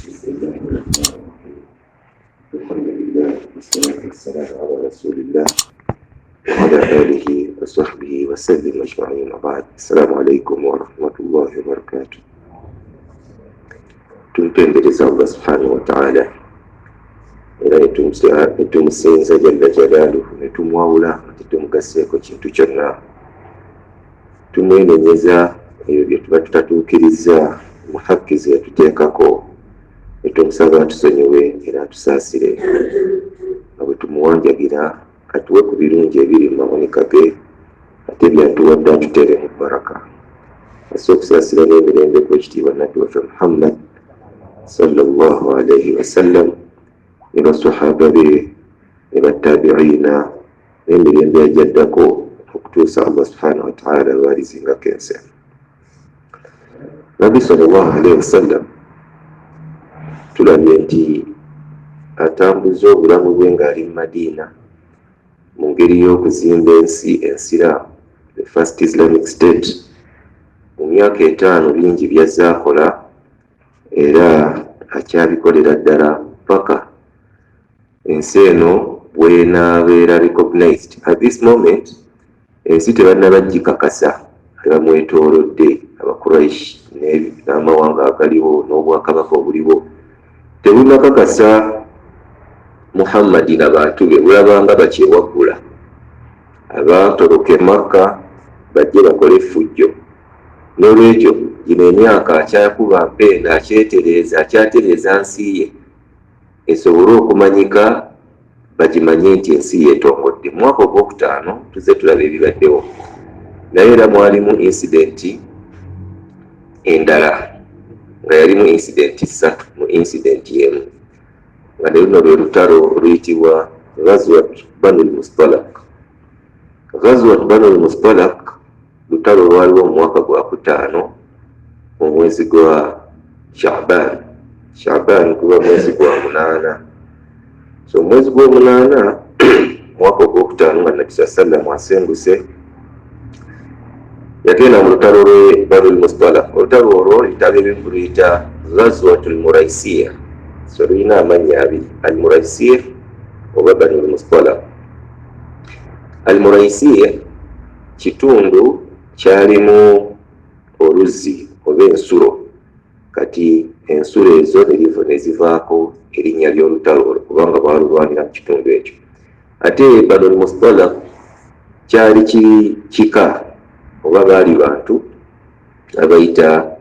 بسم الله الرحمن الرحيم الحمد لله والصلاة والسلام على رسول الله وعلى آله وصحبه وسلم أجمعين وبعد السلام عليكم ورحمة الله وبركاته. Tumpembeleza Allah subhanahu wa ta'ala era netumusinza jalla jalaaluhu netumwawula tetumugaseeko kintu kyonna, tumwenenyeza ebyo bye tuba tutatuukiriza muhakki ze yatuteekako, netumusaba atusonyiwe era atusaasire nga bwe tumuwanjagira atuwe ku birungi ebiri mu mabonika ge ate byatuwadde atutere mu baraka. Asa okusaasira n'emirembe kwekitiibwa nabbi waffe Muhammad sallallahu alayhi wasallam ne basahaba be ne battabiina n'emirembe yajaddako okutuusa Allah subhanahu wa ta'ala lwalizingako ensi. Nabbi sallallahu alayhi wasallam tulabye nti atambuza obulamu bwe ng'ali mu Madiina mu ngeri y'okuzimba ensi ensiraamu, the first Islamic state. Mu myaka 5 bingi byazze akola era akyabikolera ddala paka ensi eno bw'enaabeera recognized. At this moment ensi tebannabagikakasa, bamwetoolodde Abakuraishi n'amawanga agaliwo n'obwakabaka obuliwo tebunakakasa Muhammadi n'abantu be, bulabanga bakyewaggula abatoloke Makka bajje bakole effujjo. N'olwekyo gino emyaka akyakuba mpenda akyatereeza nsi ye esobole okumanyika, bagimanye nti ensi yeetongodde. Mu mwaka ogwokutaano tuzze tulaba ebibaddewo, naye era mwalimu incidenti endala nga yalimu incidenti 3 mu incidenti emu, nga ne luno lwe lutalo luyitibwa Ghazwat Banul Mustalaq. Ghazwat Banul Mustalaq lutalo lwaliwo mu mwaka gwa 5 mu mwezi gwa Sha'ban kuba mwezi gwa 8. So mwezi gwa 8 mwaka ogwokutaano nga Nabbi sallam asenguse yagenda mu lutalo lwe Banul Mustalaq. Olutalo olwo litalo ebimu luyita Ghazwatul Muraisiya, so luyina amannya abiri, Al Muraisiya oba Banul Mustalaq. Al Muraisiya kitundu kyalimu oluzzi oba ensulo, kati ensulo ezo ne zivaako erinnya ly'olutalo olwo kubanga baalulwanira mu kitundu ekyo. Ate Banul Mustalaq kyali kika oba baali bantu abayita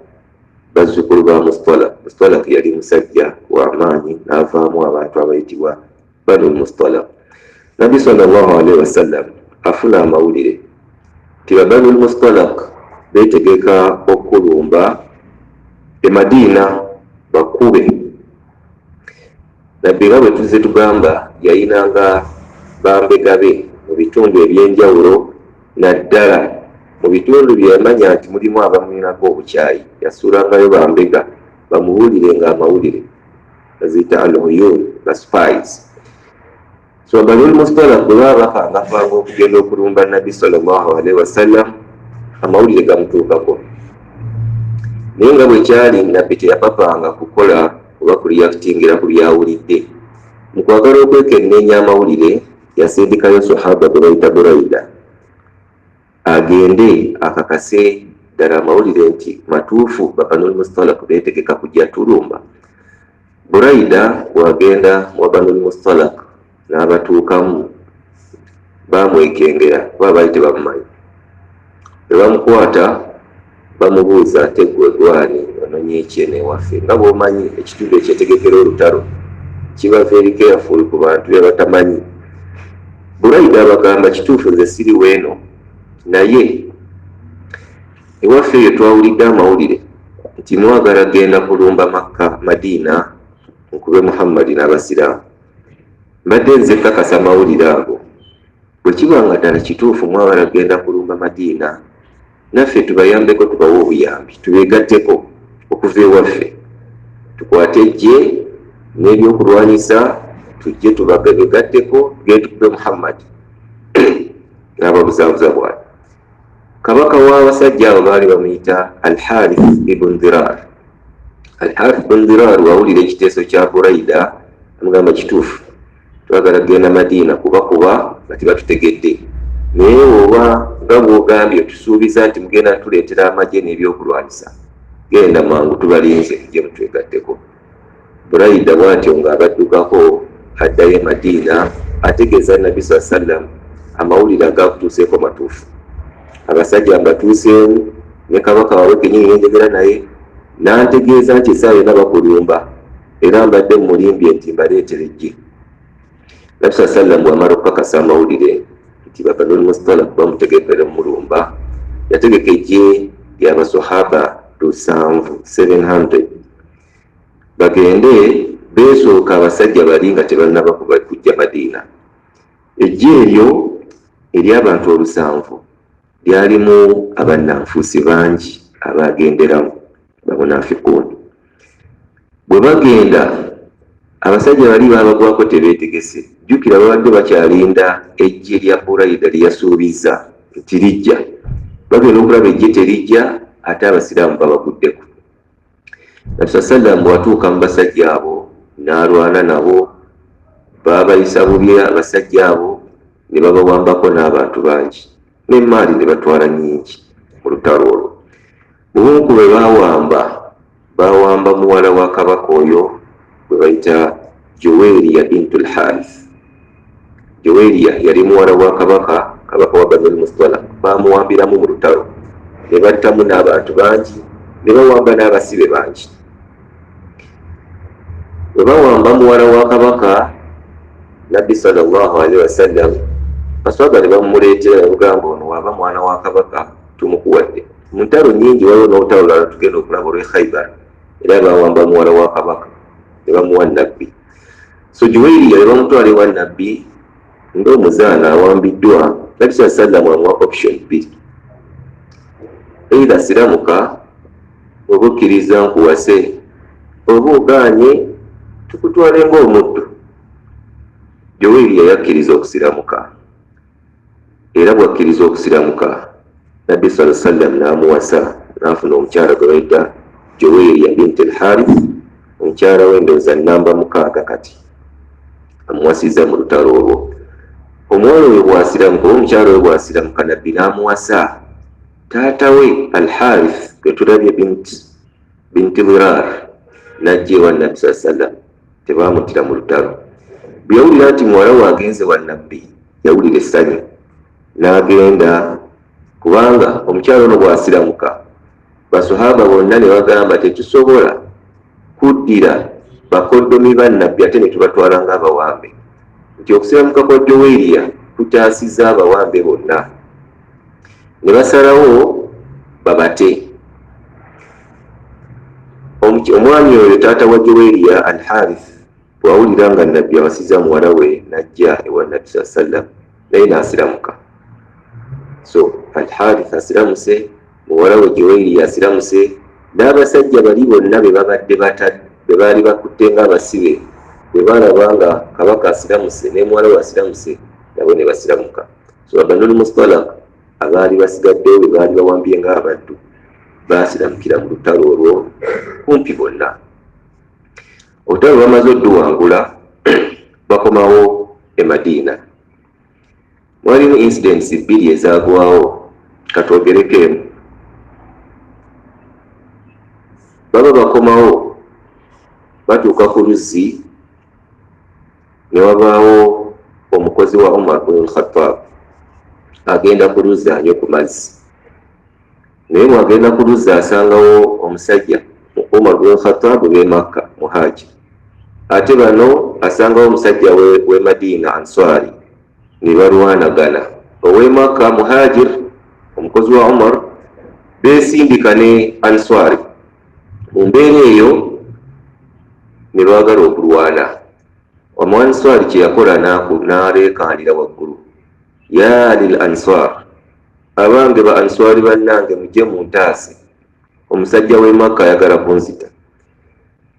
bazzukulu ba Mustalaq. Mustalaq yali musajja w'amaanyi n'avaamu abantu abayitibwa Banul Mustalaq. Nabbi sallallahu alayhi wasallam afuna amawulire nti Banul Mustalaq beetegeka okulumba e Madiina bakube. Nabbi nga bwe tuzze tugamba yayinanga bambega be mu bitundu ebyenjawulo, naddala mu bitundu bye yamanya nti mulimu abamwinako obukyayi yasuulangayo bambega bamubuulirenga amawulire, baziyita al-uyun, ba spies. So Banul Mustalaq bwe baba bapangapanga okugenda okulumba Nabbi sallallahu alayhi wasallam, amawulire gamutuukako. Naye nga bwe kyali, Nabbi teyapapanga kukola oba kureactingira ku byawulidde. Mu kwagala okwekenneenya amawulire yasindikayo sahaba gwe bayita Buraida agende akakase ddala amawulire nti matuufu Banul Mustalaq beetegeka kujja tulumba. Buraida bwagenda mu Banul Mustalaq n'abatuukamu bamwekengera kuba baali tebamumanyi. Bwe bamukwata bamubuuza ate gwe gwani ononye ekyene waffe, nga bw'omanyi ekitundu ekyetegekera olutalo kiba very careful ku bantu be batamanyi. Buraida abagamba kituufu nze siri weeno, naye ewaffe eyo twawulidde amawulire nti mwagala genda kulumba Makka Madiina nkube Muhammadi n'abasiraamu. Mbadde nze kakasa amawulire ago, bwe kiba nga ddala kituufu mwagala genda kulumba Madiina, naffe tubayambeko, tubawe obuyambi, tubeegatteko okuva ewaffe, tukwate ejje n'ebyokulwanyisa tujje tubabegatteko tugende tukube Muhammadi. N'ababuzaabuza bwati. Kabaka w'abasajja abo baali bamuyita Al-Harith ibn Dirar. Al-Harith bin Dirar wawulira ekiteeso kya Buraida amugamba kituufu twagala genda Madina kuba nga tebatutegedde, naye oba nga bw'ogambye tusuubiza nti mugenda tuleetera amagye n'ebyokulwanyisa, genda mangu tubalinze tujye mutwegatteko. Buraida bw'atyo ng'abaddukako addayo e Madina ategeeza Nabbi sallam amawulire agakutuuseeko matuufu. Abasajja mbatuuseemu ne kabaka waabwe kenyini yenjagera naye n'antegeeza nti essaawa yonna bakulumba era mbadde mmulimbye nti mbaleetere eggi. Nabbi sallam bw'amala okukakasa amawulire nti Banul Mustalaq bamutegekera mulumba, yategeka eggi ly'abasahaba 700 bagende beesooka abasajja bali nga tebannaba kujja Madina. Eggi eryo ery'abantu 700 lyalimu abannanfuusi bangi abagenderamu bamunafikuuni. Bwe bagenda abasajja bali babagwako tebeetegese. Jjukira babadde bakyalinda eggi erya Buraida lye yasuubiza nti lijja. Bagenda okulaba eggi terijja ate abasiraamu babaguddeko. Nabbi sallam bw'atuuka mu basajja abo n'alwana nabo, baabayisa bubi abasajja abo ne babawambako n'abantu bangi n'emmaali ne batwala nnyingi mu lutalo olwo. Buhunku bwe bawamba muwala wa kabaka oyo gwe bayita Juwayriya bintul Harith. Juwayriya yali muwala wa kabaka wa Banul Mustalaq. Bamuwambiramu mu lutalo ne battamu n'abantu bangi ne bawamba n'abasibe bangi. Bwe bawamba muwala wa kabaka, Nabbi sallallahu alaihi wasallam baswaba ne bamuleetera bagamba ono waaba mwana wa kabaka tumukuwadde. Mu ntalo nnyingi waliwo n'olutalo lulala tugenda okulaba olw'e Khaybar era bawamba muwala wa kabaka ne bamuwa Nabbi. So Juwayriya ne bamutwala ewa Nabbi ng'omuzaana awambiddwa. Nabbi sallam amuwa option bbiri: either siramuka oba okkiriza nkuwase, oba ogaanye tukutwale ng'omuddu. Juwayriya yakkiriza okusiramuka, era bw'akkiriza okusiramuka Nabbi sallam n'amuwasa n'afuna omukyala gwe bayita Juwayriya bintul Harith, omukyala w'endowooza nnamba 6 kati amuwasizza mu lutalo olwo. Omuwala oyo bw'asiramuka oba omukyala oyo bw'asiramuka, Nabbi n'amuwasa taata we Al-Harith gwe tulabye binti Dirar n'ajja ewa Nabbi sallam, tebaamutira mu lutalo. Bwe yawulira nti muwala we agenze wa Nabbi yawulira essanyu n'agenda, kubanga omukyala ono bw'asiramuka basahaba bonna ne bagamba tetusobola kuddira bakoddomi ba Nabbi ate ne tubatwala ng'abawambe, nti okusiramuka kwa Juwayriya kutaasizza abawambe bonna. Ne basalawo babate. Omwami oyo taata wa Juwayriya Al-Harith bw'awulira nga Nabbi awasizza muwala we n'ajja ewa Nabbi sallam naye n'asiramuka. So Al-Harith asiramuse, muwala we Juwayriya asiramuse, n'abasajja bali bonna be baali bakutte ng'abasibe bwe balaba nga kabaka asiramuse ne muwala we asiramuse nabo ne basiramuka. So Banul Mustalaq abaali basigaddewo be baali bawambye ng'abaddu baasiramukira mu lutalo olwo kumpi bonna. Olutalo bamaze odduwangula bakomawo e Madina. Walimu incidents 2 ezaagwawo, katwogereko emu. Baba bakomawo batuuka ku luzzi ne wabaawo omukozi wa Umar bin Khattab agenda ku luzzi anywe ku mazzi. Naye mwagenda ku luzzi asangawo omusajja Umar bin Khattab w'e Makka muhajir, ate bano asangawo omusajja w'e Madina Answari, ne balwanagana. Ow'e Makka muhajir omukozi wa Umar beesindika ne Answari. Mu mbeera eyo ne baagala okulwana. Omu-Answari kye yakola n'aleekaanira waggulu, ya lil Answar, abange ba Answari bannange mujje muntaase, omusajja w'e Makka ayagala kunzita.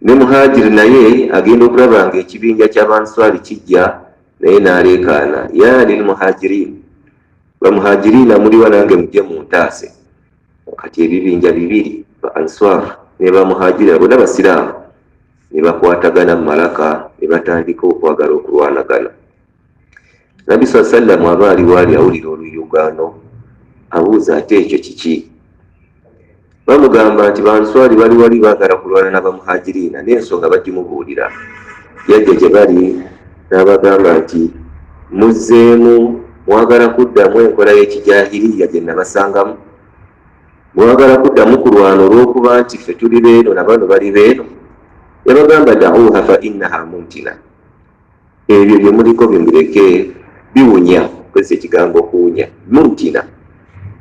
Ne muhajiri naye agenda okulaba nga ekibinja ky'Abanswari kijja, naye n'aleekaana, ya lil muhajirin, bamuhajiriina muliwa nange mujje muntaase. Kati ebibinja 2 ba Answar ne bamuhajirina bonna basiraamu ne bakwatagana mu malaka ne batandika okwagala okulwanagana. Nabbi sallam aba aliwo ali awulira oluyugano abuuza ate ekyo kiki? Bamugamba nti banswali bali wali baagala kulwana n'abamuhajirina n'ensonga bagimubuulira. Yajja gye bali n'abagamba nti muzzeemu, mwagala kuddamu enkola y'ekijahiriya gye nabasangamu? Mwagala kuddamu kulwana olw'okuba nti ffe tuli beeno na bano bali beeno? Yabagamba da'uha fa innaha muntina, ebyo bye muliko bimuleke, biwunya. Kwesi ekigambo kuwunya, muntina.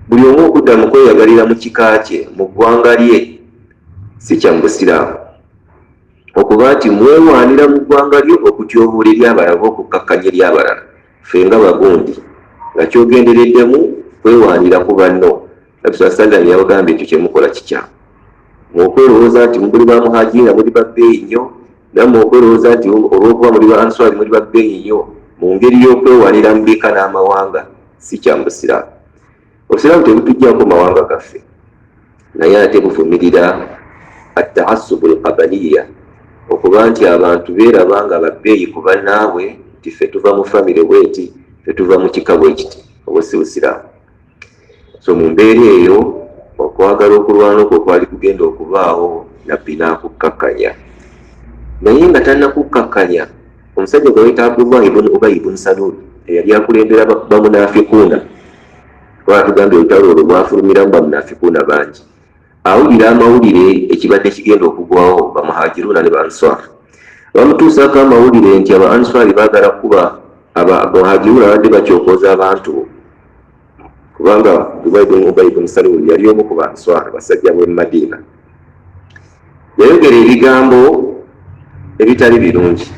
Buli omu okudda mu kweyagalira mu kika kye, mu ggwanga lye, si kya mu busiraamu. Okuba nti mwewaanira mu ggwanga lyo okutyoboola eryabalala oba okukkakkanya eryabalala, ffe nga bagundi nga kyogendereddemu kwewaanira ku banno. Nabbi sallam yabagamba ekyo kye mukola kikyamu. Mukwerowooza nti muli ba muhajirina muli ba bbeeyi nnyo, nammwe okwerowooza nti olw'okuba muli ba answari muli ba bbeeyi nnyo mu ngeri y'okwewaanira mu biika n'amawanga, si kya mu busiraamu. Obusiraamu tebutuggyako mawanga gaffe, naye ate buvumirira at-ta'assubu al-qabaliya, okuba nti abantu beeraba nga babbeeyi ku bannaabwe, nti ffe tuva mu famire bweti, ffe tuva mu kika bwekiti. Obwo si busiraamu. So mu mbeera eyo okwagala okulwana okwo kwali kugenda okubaawo, nabbi n'akukkakkanya. Naye nga tannakukkakkanya, omusajja gwe bayita Abdullah ibn Ubay ibn Salul eyali akulembera bamunafikuuna, kuba tugambye olutalo olwo lwafulumiramu bamunafikuuna bangi, awulira amawulire ekibadde kigenda okugwawo bamuhajiruuna ne banswari. Bamutuusaako amawulire nti aba answari baagala kuba abamuhajiruuna badde bakyokooza abantu, kubanga Abdullah ibn Ubay ibn Salul yali omu ku banswari, basajja b'e Madiina. Yayogera ebigambo ebitali birungi.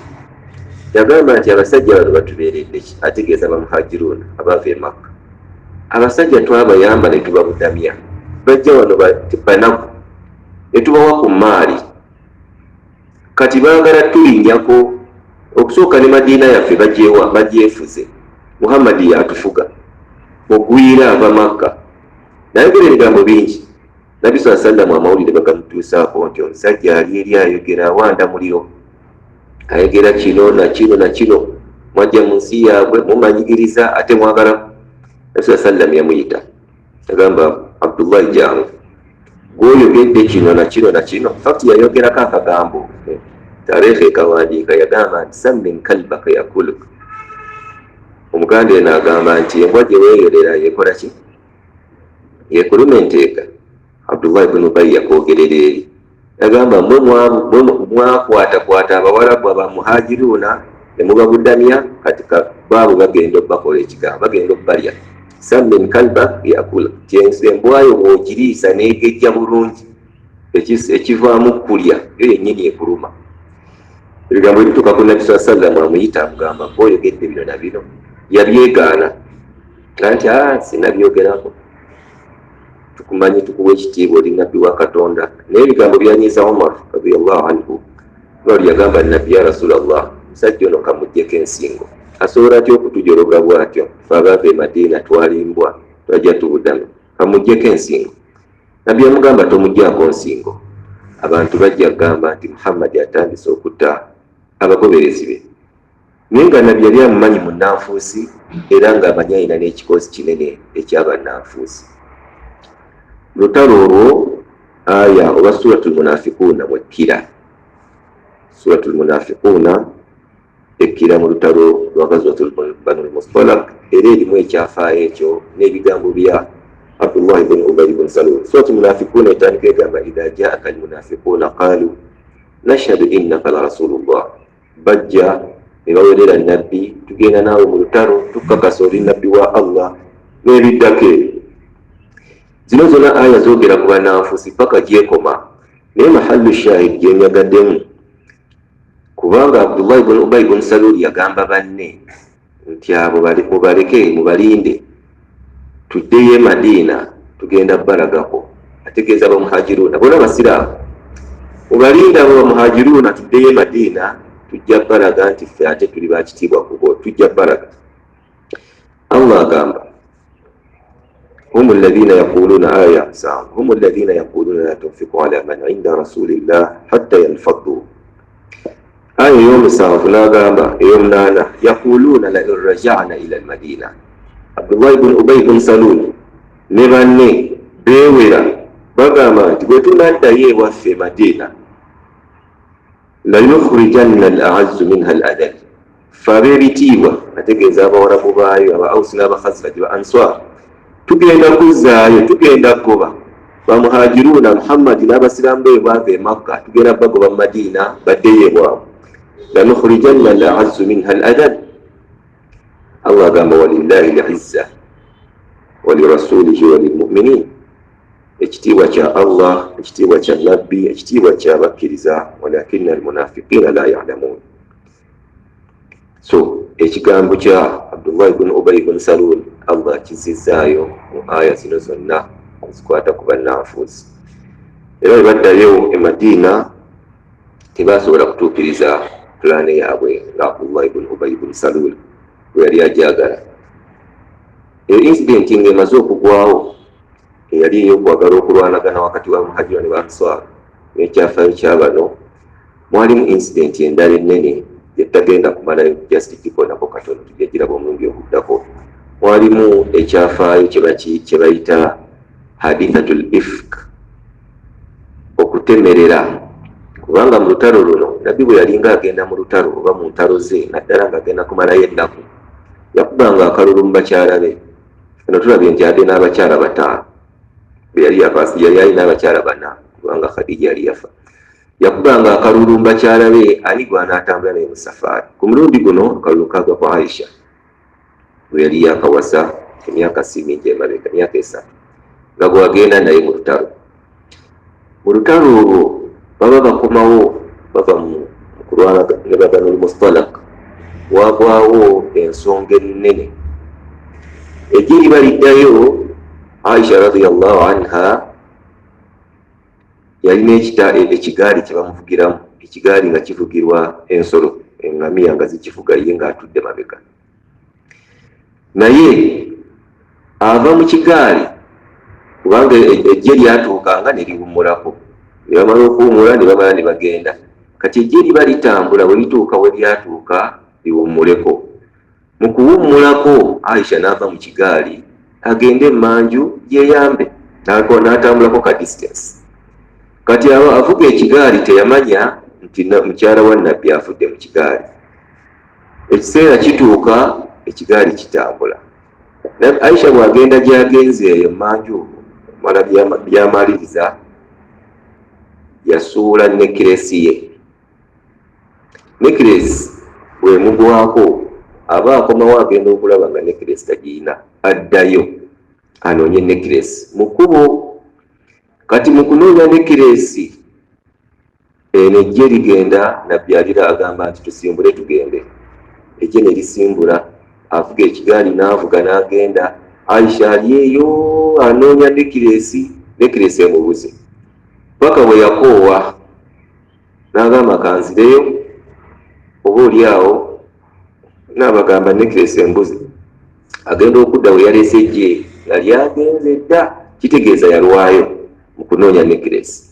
Yagamba nti abasajja bano batubeeredde ki? Ategeeza bamuhajiruuna abava e Makka. Abasajja twabayamba ne tubabudamya, bajja wano banaku ne tubawa ku maali, kati baagala tulinnyako. Okusooka ne Madiina yaffe bagyefuze, Muhammadi yatufuga, ogwira ava Makka. Nayogera ebigambo bingi. Nabbi sallam amawulire bagamutuusaako nti omusajja ali eri ayogera awanda muliro, ayogera kino na kino na kino, mwajja mu nsi yaabwe mumanyigiriza ate mwagala. Nabbi sallam yamuyita, yagamba Abdullah jangu, gw'oyogedde kino na kino na kino. Fakti yayogerako akagambo, tarehe ekawandiika, yagamba nti sammin kalbaka yakuluk. Omuganda eno agamba nti embwa gye weeyolera yekola ki? Yekuluma enteeka. Abdullah ibn Ubay yakwogerera eri, yagamba mwe mwakwatakwata abawarabu abamuhajiruuna ne mubabudamya, kati baabo bagenda obbakola ekigambo, bagenda obbalya. Sammin kalba yakula, embwayo bw'ogiriisa neegejja bulungi, ekivaamu kulya yo yennyini ekuluma. Ebigambo ebituuka ku Nabbi sallam amuyita amugamba gw'oyogedde bino na bino, yabyegaana nti sinabyogerako, tukumanyi tukuwa ekitiibwa oli nabbi wa Katonda. Naye ebigambo byanyiza Umar radiyallahu anhu. Umar yagamba nabbi, ya Rasulallah, musajja ono kamuggyeko ensingo, asobola atya okutujologa bw'atyo? Fe abava e Madiina twalimbwa, twajja tubudame, kamuggyeko ensingo. Nabbi yamugamba tomuggyako nsingo, abantu bajja kugamba nti Muhammad atandise okutta abagoberezi be. Naye nga nabbi yali amumanyi munnanfuusi, era ng'amanyi alina n'ekikozi kinene ekyabannanfuusi. Lutalo olwo aya oba suratul munafiquuna mwekira. Suratul munafiquuna ekkira mu lutalo lwa ghazwatul Banul Mustalaq, era erimu ekyafaayo ekyo n'ebigambo bya Abdullah ibn Ubay ibn Salul. Suratul munafiquuna etandika egamba idha jaaka almunafiquuna qaalu nashhadu innaka la rasulullah. Bajja ne bawerera nabbi, tugenda naawe mu lutalo tukakasa oli nabbi wa Allah, n'ebiddako ebyo. Zino zonna aya zoogera ku bannanfuusi paka gyekoma, naye mahallu shahid gyenyagademu, kubanga Abdullah ibn Ubay ibn Salul yagamba banne nti abo mubaleke mubalinde, tuddeyo e Madiina tugenda balagako. Ategeeza bamuhajiruuna bona basiraamu, mubalinde abo bamuhajiruuna, tuddeyo e Madiina tujja balaga nti ffe ate tuli bakitiibwa kubo, tujja balaga. Allah agamba هم الذين يقولون آية سام هم الذين يقولون لا تنفقوا على من عند رسول الله حتى ينفضوا. آية يوم سام فناغاما يوم نانا يقولون لئن رجعنا إلى المدينة. عبد الله بن أبي بن سلول نبني بيويرا bagamba nti bwe tunaddayo ewaffe Madina layukhrijanna al-a'azzu minha al-adal, ffe ab'ebitiibwa ategeeza abawarabu baayo aba Awusi n'Abakhazraj ba Answar tugenda kuzzaayo, tugenda kugoba bamuhajiruuna Muhammad n'abasiraamu be baava e Makka, tugenda bagoba mu Madina baddeyo bwabwe. lanukhrijanna al-a'azzu minha al-adal. Allah agamba walillahi al-izza wa lirasulihi wa lilmu'minin, ekitiibwa kya Allah, ekitiibwa kya nabbi, ekitiibwa ky'abakkiriza, walakinna almunafiqina la ya'lamun. So ekigambo kya Abdullah ibn Ubay ibn Salul Allah kizizaayo mu aya zino zonna zikwata ku bannanfuusi. Era bwe baddayo e Madina tebasobola kutuukiriza pulaani yaabwe nga Abdullah ibn Ubay ibn Salul bwe yali ajaagala. Eyo incidenti ng'emaze okugwawo eyali ey'okwagala okulwanagana wakati wa Muhajira ne Answar n'ekyafaayo kya bano, mwalimu incident endala ennene gyetagenda kumalayo just kikonako katono tugiraba omulundi oguddako. Mwalimu ekyafaayo kye bayita hadithatul ifk, okutemerera. Kubanga mu lutalo luno nabbi bwe yalinga agenda mu lutalo oba mu ntalo ze naddala ng'agenda kumalayo ennaku, yakubanga akalulu mu bakyala be. Eno tulabye nti ate n'abakyala bataano, yali alina abakyala bana kubanga Khadija yali yafa. Yakubanga akalulu mu bakyala be ani gw'anaatambula naye mu safaari. Ku mulundi guno akalulu kaagwa kwa Aisha bwe yali yakawasa emyaka si mingi emabega, emyaka 3, nga bw'agenda naye mu lutalo. Mu lutalo olwo baba bakomawo bava mu kulwana ne Banu al-Mustalaq, waagwawo ensonga ennene egyeri baliddayo. Aisha radiyallahu anha yalina ekigaali kye bamuvugiramu, ekigaali nga kivugirwa ensolo, eŋŋamiya nga zikivuga ye ng'atudde mabega. Naye ava mu kigaali kubanga ejje lyatuukanga ne liwummulako, ne bamala okuwummula ne bamala ne bagenda. Kati ejje liba litambula, bwe lituuka we lyatuuka liwummuleko. Mu kuwummulako Aisha n'ava mu kigaali agende emanju yeyambe, n'atambulako ka distance. Kati avuga ekigaali teyamanya nti mukyala wa nabbi afudde mu kigaali. Ekiseera kituuka ekigaali kitambula. Aisha bw'agenda gy'agenze eyo manju mala byamaliriza, yasuula nekiresi ye. Nekiresi bw'emugwako aba akomawo agenda okulaba nga nekiresi tagirina, addayo anoonye nekiresi mu kkubo. Kati mu kunoonya nekiresi eno ejje ligenda, nabbi alira agamba nti tusimbule tugende. Ejje ne lisimbula, avuga ekigaali n'avuga n'agenda. Aisha ali eyo anoonya nekiresi, nekiresi emubuze. Paka bwe yakoowa n'agamba kanzireyo oba oliawo, n'abagamba nekiresi embuze. Agenda okudda we yalese ejje yali agenze dda, kitegeeza yalwayo mu kunoonya nekiresi.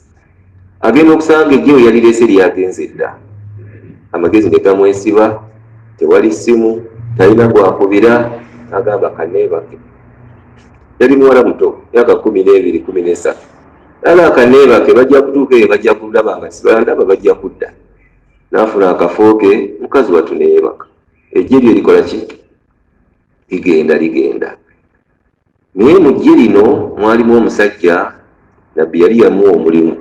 Agenda okusanga ejje we yalirese lyagenze dda. Amagezi ne gamwesiba, tewali ssimu, talina gwakubira, n'agamba kaneebake. Yali muwala muto, myaka 12, 13. Nala akaneebake bajja kutuuka eyo bajja kulaba nga sibalaba bajja kudda. N'afuna akafo ke, mukazi wattu ne yeebaka. Ejje lye likola ki? Ligenda. Naye mu jje lino mwalimu omusajja nabbi yali yamuwa omulimu,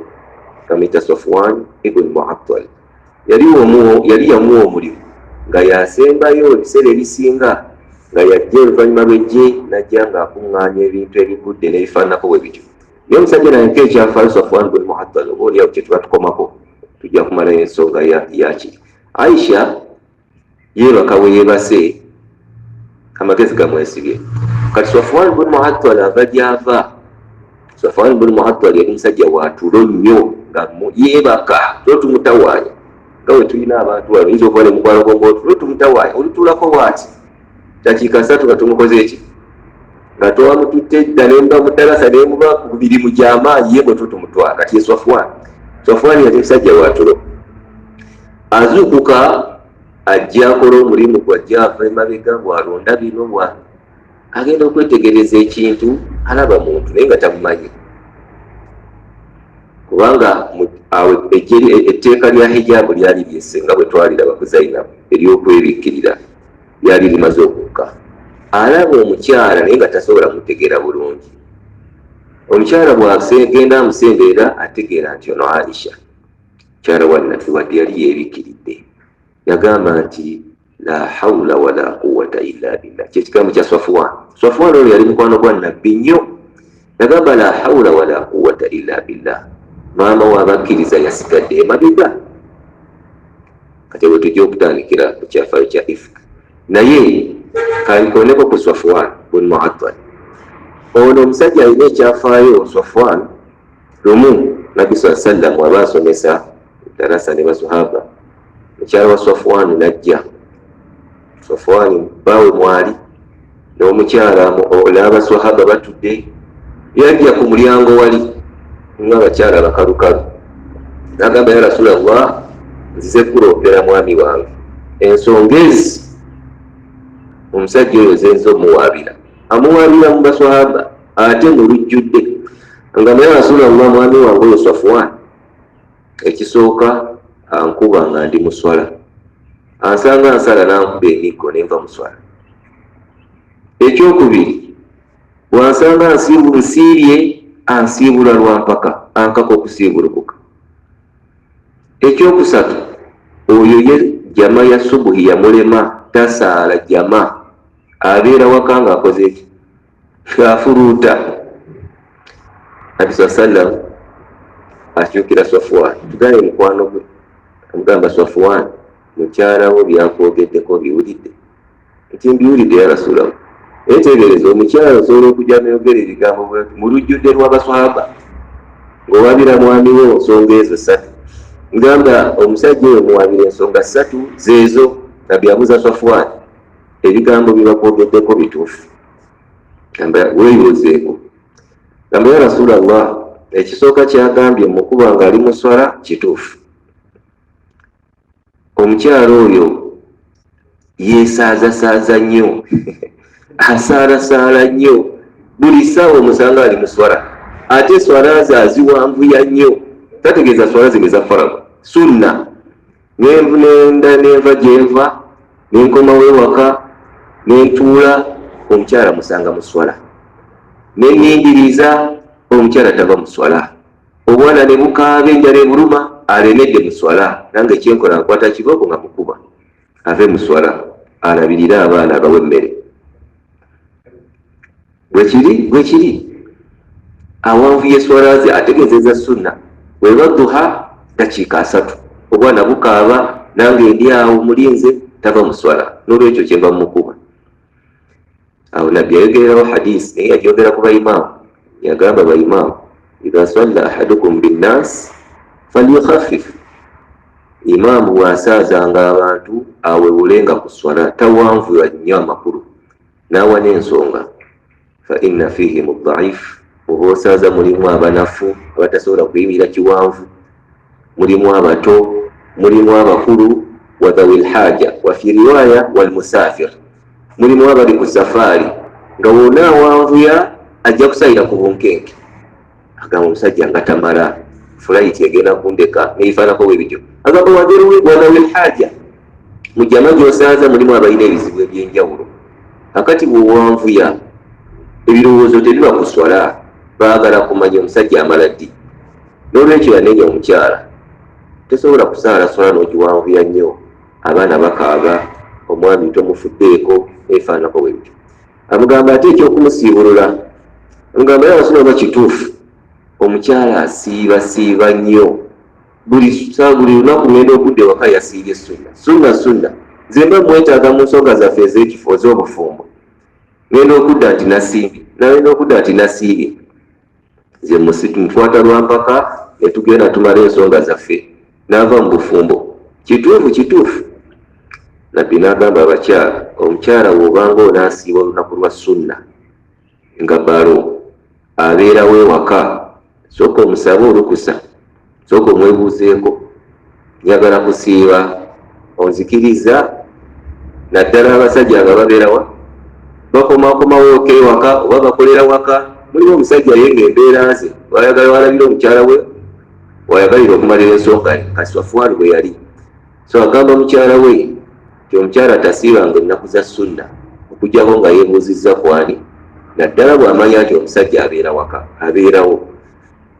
kamuyita Safwan ibn Mu'attal. Yali yamuwa omulimu nga yasembayo ebiseera ebisinga, nga yajja oluvannyuma lw'ejje najja ng'akuŋŋaanya ebintu ebigudde n'ebifaananako bwe bityo. Naye omusajja naye ekyafaayo Safwan ibn Mu'attal, oba oliawo kye tuba tukomako, tujja kumalayo ensonga yakiri. Aisha yeebaka we yeebase, amagezi gamwesibye. Kati Safwan ibn Mu'attal ava gy'ava. Safwan ibn Mu'attal yali musajja wa tulo nnyo nga yeebaka, tumutawaanya. Nga we tulina abantu wano oyinza okuba ne mukwano gwo ng'otulo tumutawaanya, olutulako bw'ati dakiika 3 nga tumukoze eki nga towamutute dda nemba mutalasa nemuba ku mirimu gy'amaanyi ye bwe tutumutwala. Kati ye Safwani yali musajja watulo, azuukuka ajja akola omulimu gwajja ava emabega bw'alonda bino agenda okwetegereza ekintu, alaba muntu naye nga tamumanyi, kubanga etteeka lya hijaabu lyali lyesse nga bwe twaliraba ku Zainabu ery'okwebikkirira lyali limaze okukka. Alaba omukyala naye nga tasobola mutegeera bulungi. Omukyala bw'agenda amusemberera ategeera nti ono Aisha mukyala wa Nabbi wadde yali yeebikkiridde. Yagamba nti la hawla wala quwwata illa billah. Kyekigambo kya Safwan oyo yali mukwano gwa Nabbi nnyo. Yagamba la hawla wala quwwata illa billah. Maama w'abakkiriza yasigadde emabega. Kati bwe tujja okutandikira ku kyafaayo kya ifk, naye kankoneko ku Safwan bun Mu'attal. Ono omusajja alina ekyafaayo Safwan. Lumu Nabbi sallallahu alaihi wasallam waba asomesa darasa ne basahaba, mukyala wa Safwan najja. Safwan bawe mwali n'omukyala n'abasahaba batudde, yajja ku mulyango wali ng'abakyala abakalukalu. N'agamba ya Rasulallah, nzize kuloopera mwami wange, ensonga ezi omusajja oyo zenze omuwaabira. Amuwaabira mu basahaba ate mu lujjudde. Ngamba ya Rasulallah, mwami wange oyo Safwan, ekisooka ankuba nga ndi muswala, ansanga nsala n'ankuba emiggo nenva muswala. Ekyokubiri, bwansanga nsiibye ansiibula lwampaka, ankako okusiibulukuka. Ekyokusatu, oyo ye jama ya subuhi yamulema, tasaala jama, abeera waka nga akoze eki, ng'afuruuta. Nabi sallallahu alaihi wasallam akyukira Safwan, tugaye mukwano gwe, amugamba Safwan, mukyala wo byakwogeddeko biwulidde? Nti mbiwulidde ya Rasulallah. Etegereza omukyala osobola okujja n'ayogera ebigambo bw'ati mu lujjudde lw'abaswahaba ng'owaabira mwami wo nsonga ezo ssatu. Ngamba omusajja oyo muwaabira ensonga ssatu zeezo. Nabbi abuuza Safwan, ebigambo bye bakwogeddeko bituufu? Gamba weeyozeeko. Gamba ya Rasulallah, ekisooka kyagambye mukuba nga ali mu swala kituufu. Omukyala oyo yeesaazasaaza nnyo asaalasaala nnyo, buli ssaawa omusanga ali mu swala, ate swala ze aziwanvuya nnyo. Tategeeza swala zino eza faraga, sunna. Nenva gyenva nenkomawo ewaka nentuula, omukyala musanga mu swala. Nenindiriza, omukyala tava mu swala. Obwana ne bukaaba, enjala ebuluma, alemedde mu swala. Nange ekyenkola nkwata kiboko nga mukuba ave mu swala, alabirire abaana abawe emmere. Bwe kiri awanvuye swala ze ategeezeza sunna. Bweba duha dakiika 3, obwana bukaaba, nange ndi awo mulinze, tava mu swala. N'olwekyo kyenva mukuba. Awo Nabbi yayogererawo hadisi, naye yagyogera ku bayimaamu. Yagamba bayimaamu, idha salla ahadukum binnaas falyukhaffif. Imaamu bw'asaazanga abantu awewulenga ku swala, tawanvula nnyo amakulu n'awa n'ensonga. Fa inna fihim ad-da'if, oba osaaza mulimu abanafu abatasobola kuyimirira kiwanvu, mulimu abato, mulimu abakulu, wa dhawil haja, wa fi riwaya wal musafir, mulimu abali ku safaari nga wonna awanvuya ajja kusayira ku bunkenke. Agamba omusajja nga tamala flight egenda kundeka neyifaanako bwebityo. Agamba wa dhawil haja, mu jama gy'osaaza mulimu abalina ebizibu eby'enjawulo. Akati bw'owanvuya ebirowoozo tebiba ku swala, baagala kumanya omusajja amala ddi. N'olwekyo yanenya omukyala, tesobola kusaala swala n'ogiwanvuya nnyo, abaana bakaaba, omwami tomufuddeeko, neyifaanako bwebityo. Amugamba ate ekyokumusiibulula, amugamba ya Rasulallah, kituufu omukyala asiibasiiba nnyo. Buli lunaku ngenda okudda ewaka yasiibye sunna. Nze mba mwetaaga mu nsonga zaffe ez'ekifo ez'obufumbo. Ngenda okudda nti nasiibye, nagenda okudda nti nasiibye. Nze mukwata lwampaka ne tugenda tumala ensonga zaffe, n'ava mu bufumbo. Kituufu. Nabbi n'agamba abakyala, omukyala bw'obanga onaasiiba olunaku lwa sunna, nga balo abeerawo ewaka, sooka omusabe olukusa, sooka omwebuuzeeko, njagala kusiiba, onzikiriza. Naddala abasajja nga babeerawa bakomakomawo ewaka oba bakolera waka, mulimu omusajja ye ng'embeera ze wayagala walabira omukyala we, wayagalira okumalira ensonga kati Safwan bwe yali. So agamba mukyala we nti omukyala tasiibanga ennaku za sunna okujjako nga yeebuuzizza kwani. Naddala bw'amanya nti omusajja abeera waka, abeerawo,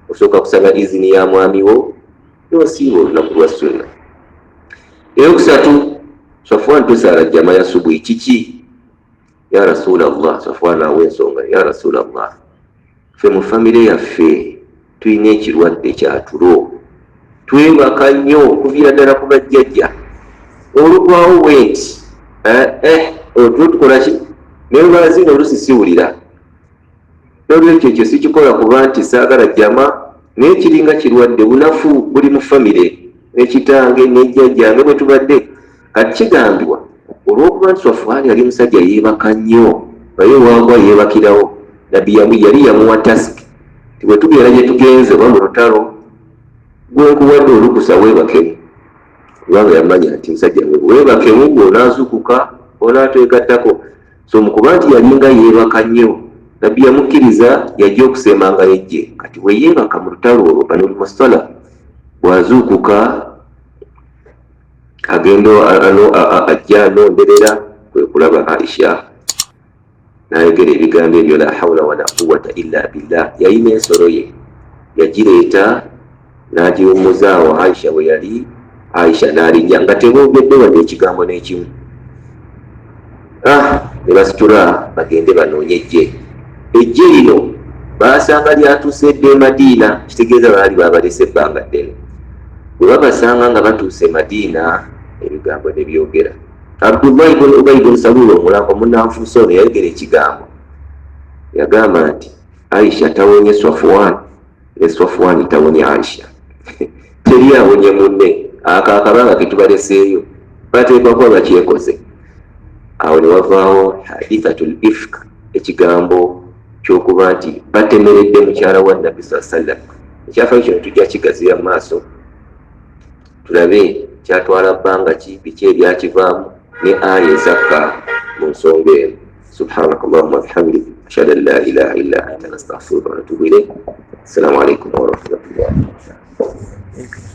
osooka kusaba izini ya mwami wo n'osiiba olunaku lwa sunna. Eyokusatu, Safwan tusaala jjama ya subuhi kiki? Ya Rasulallah, Safwan awa ensonga, ya Rasulallah, ffe mu famire yaffe tulina ekirwadde kya tulo, twebaka nnyo okuviira ddala ku bajjajja, olugwawo bwenti otulo tukola ki? Naye olwazina olusi siwulira. N'olwekyo ekyo sikikola kuba nti saagala jjama, naye kiringa kirwadde bunafu buli mu famire, n'ekitange n'ejjajjange bwe tubadde. Kati kigambibwa olw'okuba nti Safwan yali musajja yeebaka nnyo, naye wagwa yeebakirawo, nabbi yali yamuwa tasiki ti bwe tugenda gye tugenze oba mu lutalo gwe nkuwadde olukusa weebakemu, kubanga yamanya nti musajja weebakemu bw'onaazukuka onaatwegattako. So mukuba nti yalinga yeebaka nnyo, nabbi yamukkiriza yajja okusemanga yejje. Kati we yeebaka mu lutalo olwo banul musala, bw'azuukuka agenda ajja anonderera, kwe kulaba Aisha n'ayogera ebigambo ebyo, la hawla wala quwwata illa billah. Yalina ensolo ye yagireeta n'agiwummuzaawo Aisha we yali. Aisha n'alinnya nga teboogedde wadde ekigambo n'ekimu. Ne basitula bagende banoonye ejje. Ejje lino baasanga lyatuuse edde Madiina, kitegeeza baali babalese ebbanga ddene. Bwe babasanga nga batuuse Madiina, ebigambo ne byogera. Abdullah ibn Ubay ibn Salul omulambo munnanfuusa ono yayogera ekigambo, yagamba nti Aisha tawonye Safwan ne Safwan tawonye Aisha. Teri awonye munne, akakabanga ketubaleseeyo bateekwa kuba bakyekoze. Awo ne wavaawo hadithatul ifk, ekigambo ky'okuba nti batemeredde mukyala wa Nabbi sallallahu alaihi wasallam. Ekyafaayo kino tujja kigazira mu maaso tulabe kyatwala bbanga ki, biki ebyakivaamu ne aya ezakka mu nsonga eno. Subhanaka Allahumma wa bihamdik, ashhadu an la ilaha illa anta, nastaghfiruka wa natubu ilayk. Assalamu alaikum wa rahmatullahi wa barakatuh.